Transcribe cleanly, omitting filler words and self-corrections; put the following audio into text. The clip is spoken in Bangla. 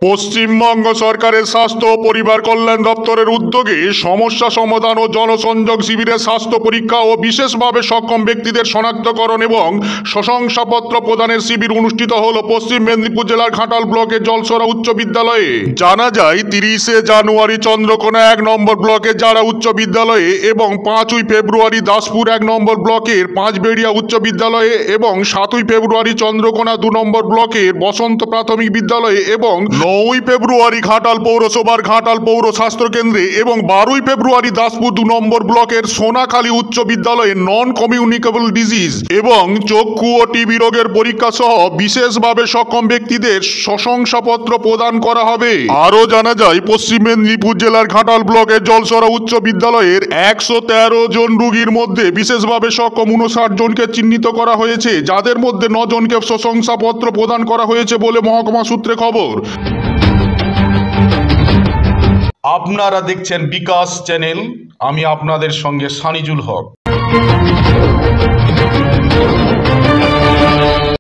পশ্চিমবঙ্গ সরকারের স্বাস্থ্য ও পরিবার কল্যাণ দপ্তরের উদ্যোগে সমস্যা সমাধান ও জনসংযোগ শিবিরে স্বাস্থ্য পরীক্ষা ও বিশেষভাবে সক্ষম ব্যক্তিদের শনাক্তকরণ এবং প্রশংসাপত্র প্রদানের শিবির অনুষ্ঠিত হল পশ্চিম মেদিনীপুর জেলার ঘাটাল ব্লকের জলসরা উচ্চ বিদ্যালয়ে। জানা যায় 30শে জানুয়ারি চন্দ্রকোনা 1 নম্বর ব্লকের জারা উচ্চ বিদ্যালয়ে এবং 5ই ফেব্রুয়ারি দাসপুর 1 নম্বর ব্লকের পাঁচবেড়িয়া উচ্চ বিদ্যালয়ে এবং 7ই ফেব্রুয়ারি চন্দ্রকোনা 2 নম্বর ব্লকের বসন্ত প্রাথমিক বিদ্যালয়ে এবং 9ই ফেব্রুয়ারি ঘাটাল পৌরসভার ঘাটাল পৌর স্বাস্থ্য কেন্দ্রে এবং 12ই ফেব্রুয়ারি দাসপুর 2 নম্বর ব্লকের সোনাখালী উচ্চ বিদ্যালয়ে নন কমিউনিকেবল ডিজিজ এবং চক্ষু ও টিবি রোগের পরীক্ষা সহ বিশেষভাবে সক্ষম ব্যক্তিদের প্রশংসাপত্র প্রদান করা হবে। আরও জানা যায় পশ্চিম মেদিনীপুর জেলার ঘাটাল ব্লকের জলসরা উচ্চ বিদ্যালয়ের 113 জন রোগীর মধ্যে বিশেষভাবে সক্ষম 59 জনকে চিহ্নিত করা হয়েছে, যাদের মধ্যে 9 জনকে প্রশংসাপত্র প্রদান করা হয়েছে বলে মহকুমা সূত্রে খবর। আপনারা দেখছেন বিকাশ চ্যানেল, আমি আপনাদের সঙ্গে সানিজুল হক।